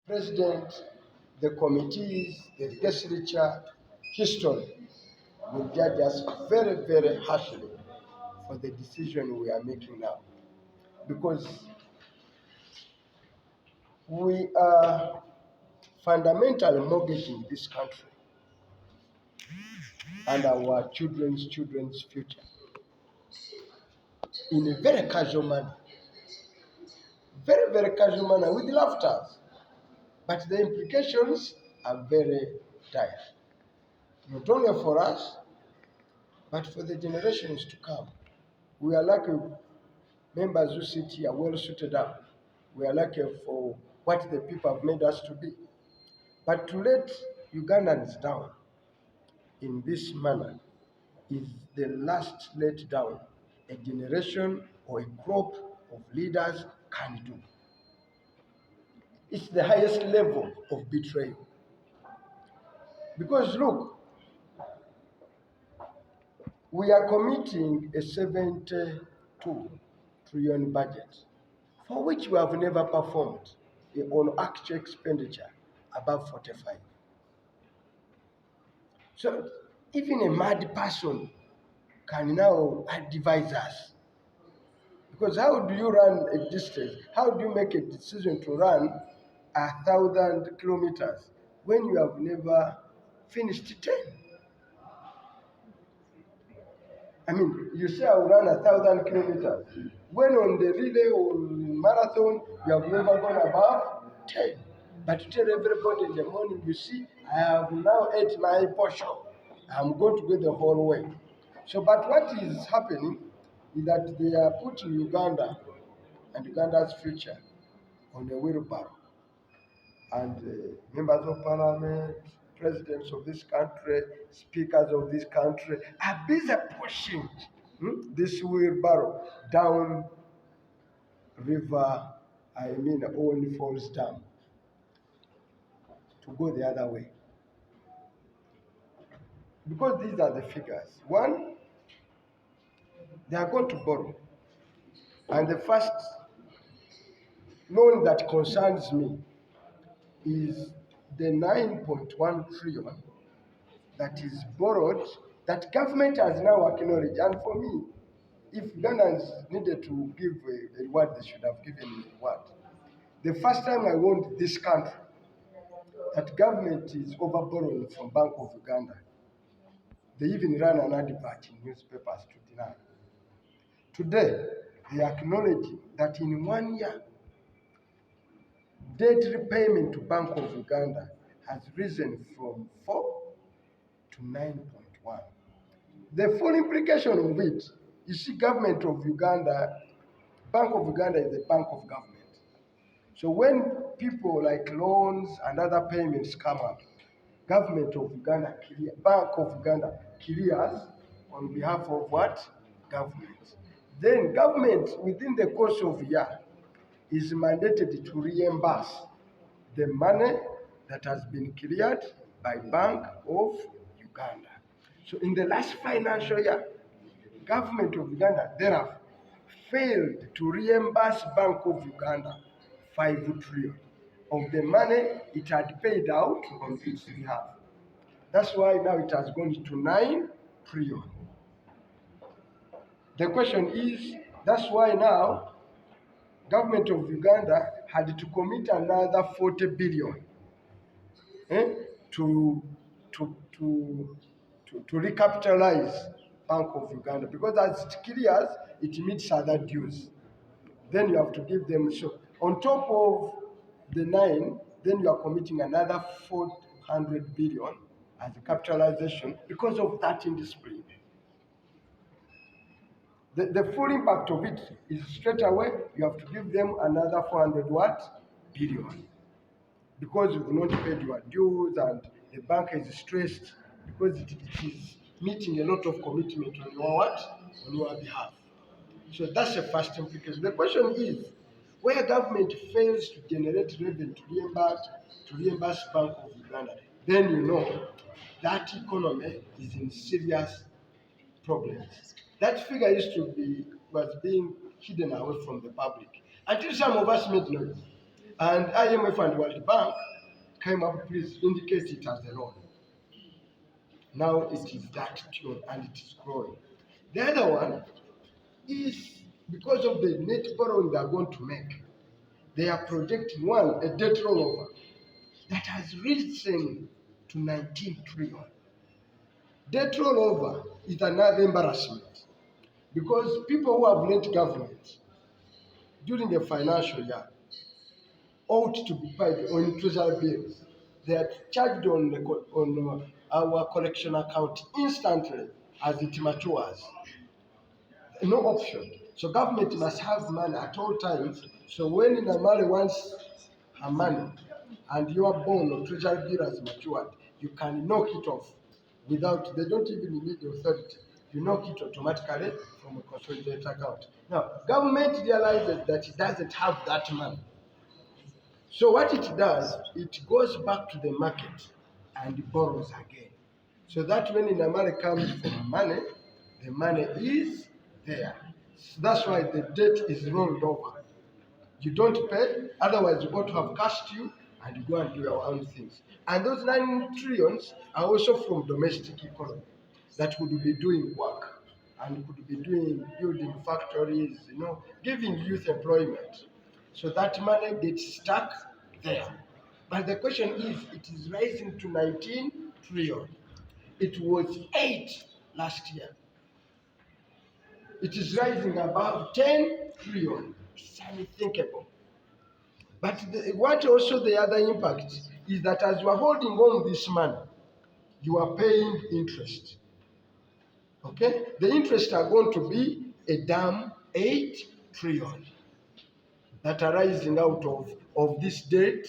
President, the committees, the legislature, history will judge us very, very harshly for the decision we are making now. Because we are fundamentally mortgaging this country and our children's future in a very casual manner, very, very casual manner with laughter. But the implications are very dire, not only for us, but for the generations to come. We are lucky members who sit here well suited up. We are lucky for what the people have made us to be. But to let Ugandans down in this manner is the last letdown a generation or a crop of leaders can do. It's the highest level of betrayal. Because look, we are committing a 72 trillion budget for which we have never performed on actual expenditure above 45. So even a mad person can now advise us. Because how do you run a distance? How do you make a decision to run 1,000 kilometers when you have never finished 10? I mean, you say I'll run 1,000 kilometers. When on the relay or marathon, you have never gone above 10. But to tell everybody in the morning, you see, I have now ate my portion. I'm going to go the whole way. So, but what is happening is that they are putting Uganda and Uganda's future on a wheelbarrow. And members of parliament, presidents of this country, speakers of this country are busy pushing this wheelbarrow down river, Owen Falls Dam to go the other way. Because these are the figures. One, they are going to borrow. And the first loan that concerns me is the 9.1 trillion that is borrowed that government has now acknowledged. And for me, if Ugandans needed to give a reward, they should have given me a reward. The first time I warned this country that government is overborrowing from Bank of Uganda, they even ran an advert in newspapers to deny. Today, they acknowledge that in 1 year, debt repayment to Bank of Uganda has risen from 4 to 9.1. The full implication of it, you see, government of Uganda, Bank of Uganda is the bank of government. So when people like loans and other payments come up, government of Uganda, Bank of Uganda clears on behalf of what? Government. Then government, within the course of a year, is mandated to reimburse the money that has been cleared by Bank of Uganda. So in the last financial year, government of Uganda thereafter failed to reimburse Bank of Uganda 5 trillion of the money it had paid out on its behalf. That's why now it has gone to 9 trillion. The question is, that's why now government of Uganda had to commit another 40 billion to recapitalize Bank of Uganda, because as it clears, it meets other dues. Then you have to give them, so on top of the 9, then you are committing another 400 billion as a capitalization because of that indiscipline. The full impact of it is straight away you have to give them another 400 billion, because you've not paid your dues and the bank is stressed because it is meeting a lot of commitment on your behalf. So that's the first implication. The question is, where government fails to generate revenue to reimburse Bank of Uganda, then you know that economy is in serious problems. That figure was being hidden away from the public until some of us made noise. And IMF and World Bank came up, please indicate it as a loan. Now it is that tune and it is growing. The other one is because of the net borrowing they are going to make. They are projecting one, a debt rollover that has risen to 19 trillion. Debt rollover is another embarrassment because people who have lent government during a financial year ought to be paid on treasury bills. They are charged on our collection account instantly as it matures. No option. So government must have money at all times. So when Namale wants her money and your bond or treasury bill has matured, you can knock it off without, they don't even need the authority. You knock it automatically from a consolidated account. Now, government realizes that it doesn't have that money. So what it does, it goes back to the market and borrows again. So that when Namale comes for money, the money is there. That's why the debt is rolled over. You don't pay, otherwise you got to have cash to you and you go and do your own things. And those 9 trillions are also from domestic economy that could be doing work and could be doing building factories, giving youth employment. So that money gets stuck there. But the question is, it is rising to 19 trillion. It was 8 last year. It is rising above 10 trillion. It's unthinkable. But what also the other impact is that as you are holding on this money, you are paying interest. Okay? The interest are going to be a damn 8 trillion that are rising out of this debt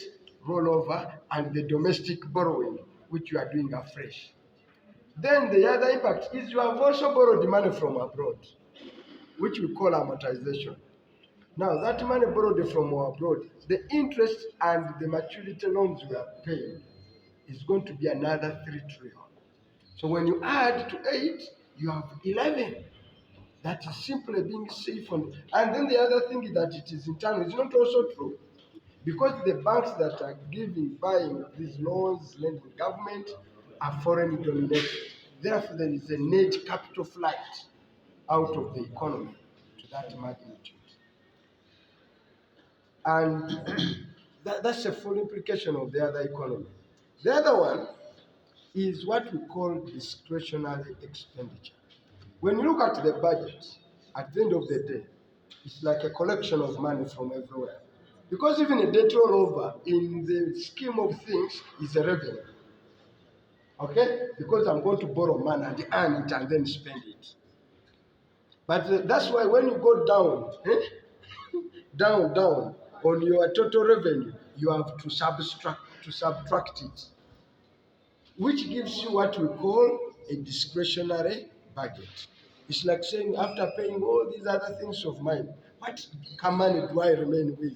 rollover and the domestic borrowing, which you are doing afresh. Then the other impact is you have also borrowed money from abroad, which we call amortization. Now, that money borrowed from abroad, the interest and the maturity loans we are paying is going to be another 3 trillion. So when you add to 8, you have 11. That is simply being safe. And then the other thing is that it is internal. It's not also true. Because the banks that are buying these loans, lending government, are foreign dominated. Therefore, there is a net capital flight out of the economy to that magnitude. And that's a full implication of the other economy. The other one is what we call discretionary expenditure. When you look at the budget, at the end of the day, it's like a collection of money from everywhere. Because even a debt rollover in the scheme of things is a revenue. Okay? Because I'm going to borrow money and earn it and then spend it. But that's why when you go down, down on your total revenue, you have to subtract it, which gives you what we call a discretionary budget. It's like saying, after paying all these other things of mine, what money do I remain with?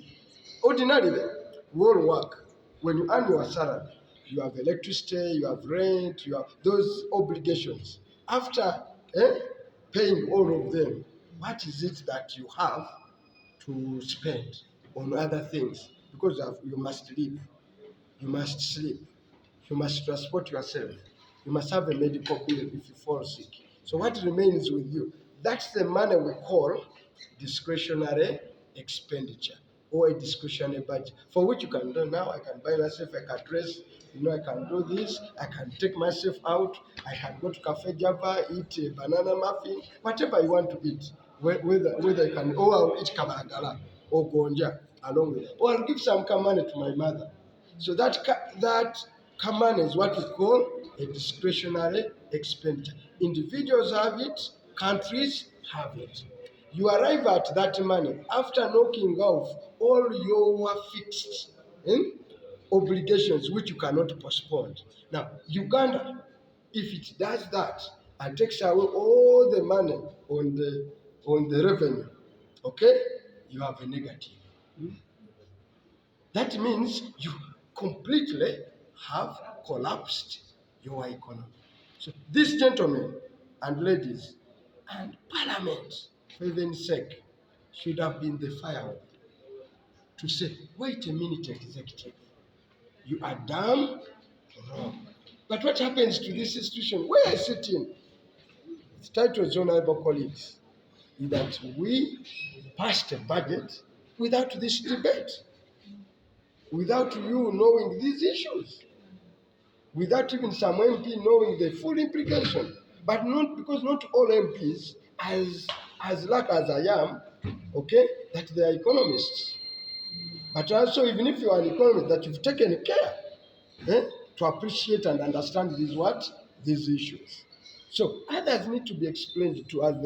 Ordinarily, we all work. When you earn your salary, you have electricity, you have rent, you have those obligations. After paying all of them, what is it that you have to spend on other things? Because you must live, you must sleep, you must transport yourself, you must have a medical bill if you fall sick. So what remains with you? That's the money we call discretionary expenditure or a discretionary budget, for which you can do now. I can buy myself a car dress, I can do this, I can take myself out, I can go to Cafe Java, eat a banana muffin, whatever you want to eat, whether I can, or I'll eat kabagala or gonja along with it, or I'll give some money to my mother. So that money is what we call a discretionary expenditure. Individuals have it, countries have it. You arrive at that money after knocking off all your fixed obligations which you cannot postpone. Now, Uganda, if it does that and takes away all the money on the revenue, okay, you have a negative. That means you completely have collapsed your economy. So these gentlemen and ladies and parliament, for heaven's sake, should have been the firewood. to say, wait a minute, executive, you are damn wrong. But what happens to this institution where I sit in, its titles, honorable colleagues, is that we passed a budget without this debate, without you knowing these issues, without even some MP knowing the full implication. But not because not all MPs, as luck as I am, okay, that they are economists. But also, even if you are an economist, that you've taken care to appreciate and understand these issues. So others need to be explained to us.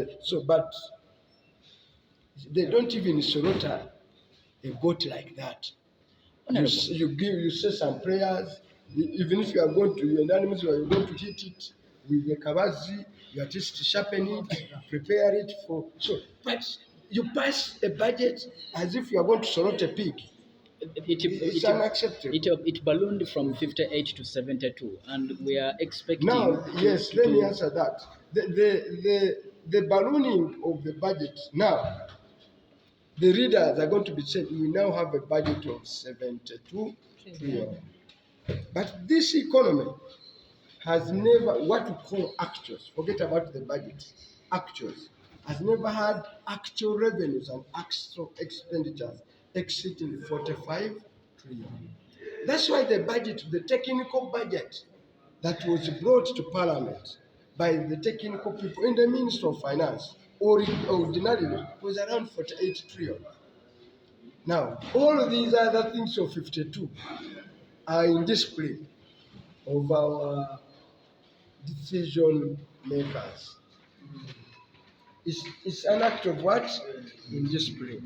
But they don't even slaughter a goat like that. You say some prayers, even if you are going to unanimous, you are going to hit it with the kabazi, you at least sharpen it, prepare it for but you pass a budget as if you are going to slaughter a pig. It's unacceptable. It ballooned from 58 to 72, and we are expecting. Now, yes, let me answer that. The ballooning of the budget now, the readers are going to be saying we now have a budget of 72 trillion. But this economy has never, what we call actuals, forget about the budget, actuals, has never had actual revenues and actual expenditures exceeding 45 trillion. That's why the budget, the technical budget that was brought to Parliament by the technical people in the Ministry of Finance, ordinarily was around 48 trillion. Now, all of these other things of 52 are in display of our decision makers. It's an act of what? In display.